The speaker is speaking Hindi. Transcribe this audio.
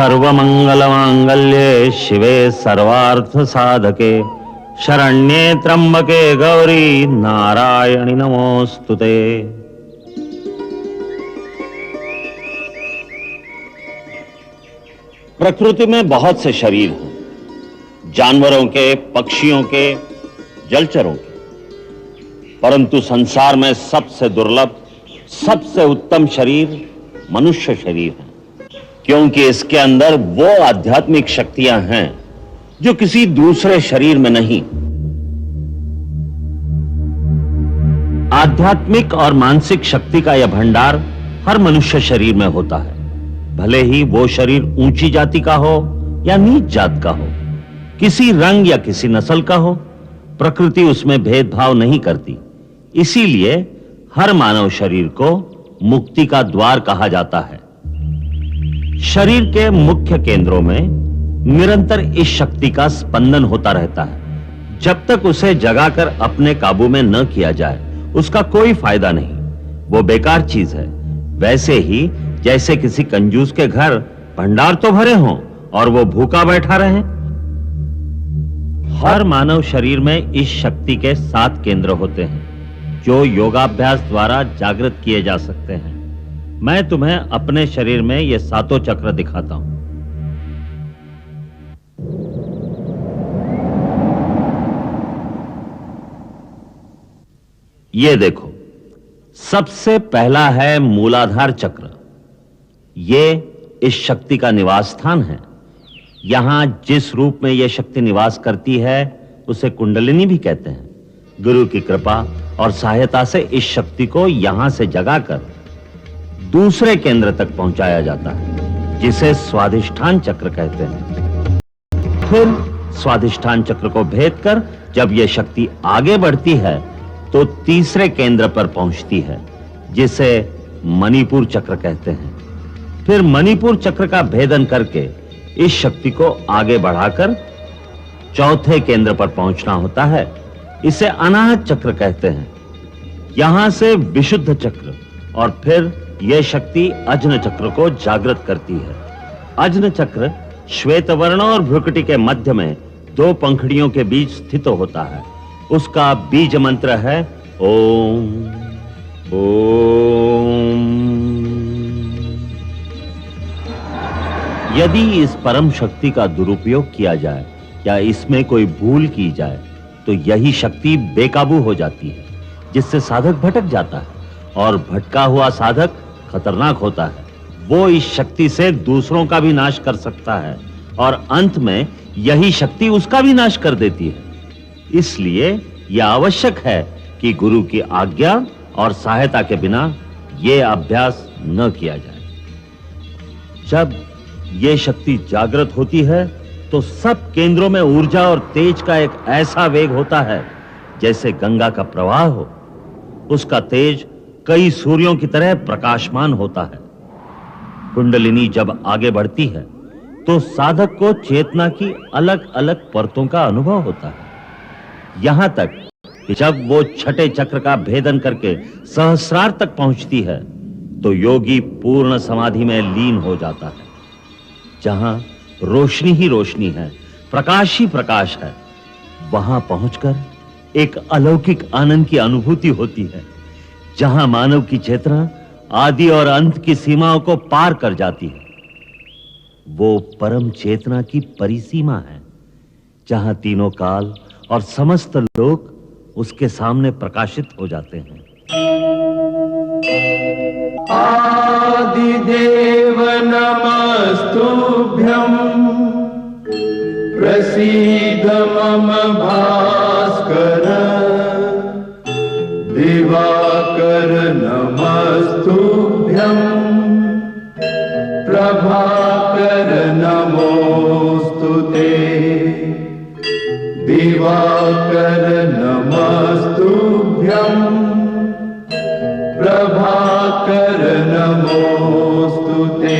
सर्वमंगलमांगल्ये शिवे सर्वार्थ साधके शरण्ये त्र्यंबके गौरी नारायणि नमोस्तुते। प्रकृति में बहुत से शरीर हैं, जानवरों के, पक्षियों के, जलचरों के, परंतु संसार में सबसे दुर्लभ, सबसे उत्तम शरीर मनुष्य शरीर है, क्योंकि इसके अंदर वो आध्यात्मिक शक्तियां हैं जो किसी दूसरे शरीर में नहीं। आध्यात्मिक और मानसिक शक्ति का यह भंडार हर मनुष्य शरीर में होता है, भले ही वो शरीर ऊंची जाति का हो या नीच जात का हो, किसी रंग या किसी नस्ल का हो, प्रकृति उसमें भेदभाव नहीं करती। इसीलिए हर मानव शरीर को मुक्ति का द्वार कहा जाता है। शरीर के मुख्य केंद्रों में निरंतर इस शक्ति का स्पंदन होता रहता है। जब तक उसे जगाकर अपने काबू में न किया जाए उसका कोई फायदा नहीं, वो बेकार चीज है। वैसे ही जैसे किसी कंजूस के घर भंडार तो भरे हों और वो भूखा बैठा रहे। हर मानव शरीर में इस शक्ति के 7 केंद्र होते हैं जो योगाभ्यास द्वारा जागृत किए जा सकते हैं। मैं तुम्हें अपने शरीर में ये 7 चक्र दिखाता हूं। ये देखो, सबसे पहला है मूलाधार चक्र। ये इस शक्ति का निवास स्थान है। यहां जिस रूप में यह शक्ति निवास करती है उसे कुंडलिनी भी कहते हैं। गुरु की कृपा और सहायता से इस शक्ति को यहां से जगाकर दूसरे केंद्र तक पहुंचाया जाता है, जिसे स्वाधिष्ठान चक्र कहते हैं। फिर स्वाधिष्ठान चक्र को भेद कर जब यह शक्ति आगे बढ़ती है तो तीसरे केंद्र पर पहुंचती है, जिसे मणिपुर चक्र कहते हैं। फिर मणिपुर चक्र का भेदन करके इस शक्ति को आगे बढ़ाकर चौथे केंद्र पर पहुंचना होता है। इसे अनाहत चक्र कहते हैं। यहां से विशुद्ध चक्र और फिर यह शक्ति अज्न चक्र को जागृत करती है। अज्न चक्र श्वेत वर्ण और भ्रुकुटी के मध्य में 2 पंखुड़ियों के बीच स्थित होता है। उसका बीज मंत्र है ओम ओम। यदि इस परम शक्ति का दुरुपयोग किया जाए या इसमें कोई भूल की जाए तो यही शक्ति बेकाबू हो जाती है, जिससे साधक भटक जाता है और भटका हुआ साधक खतरनाक होता है। वो इस शक्ति से दूसरों का भी नाश कर सकता है और अंत में यही शक्ति उसका भी नाश कर देती है। इसलिए यह आवश्यक है कि गुरु की आज्ञा और सहायता के बिना यह अभ्यास न किया जाए। जब यह शक्ति जागृत होती है तो सब केंद्रों में ऊर्जा और तेज का एक ऐसा वेग होता है जैसे गंगा का प्रवाह हो। उसका तेज कई सूर्यों की तरह प्रकाशमान होता है। कुंडलिनी जब आगे बढ़ती है तो साधक को चेतना की अलग-अलग परतों का अनुभव होता है, यहां तक कि जब वो छठे चक्र का भेदन करके सहस्रार तक पहुंचती है तो योगी पूर्ण समाधि में लीन हो जाता है, जहां रोशनी ही रोशनी है, प्रकाश ही प्रकाश है। वहां पहुंचकर एक अलौकिक आनंद की अनुभूति होती है, जहां मानव की चेतना आदि और अंत की सीमाओं को पार कर जाती है। वो परम चेतना की परिसीमा है, जहां तीनों काल और समस्त लोक उसके सामने प्रकाशित हो जाते हैं। आदिदेव नमस्तुभ्यं प्रसीद मम भास्कर दिवाकर नमस्तुभ्यं प्रभाकर नमोस्तुते दिवाकर नमस्तुभ्यं प्रभाकर नमोस्तुते।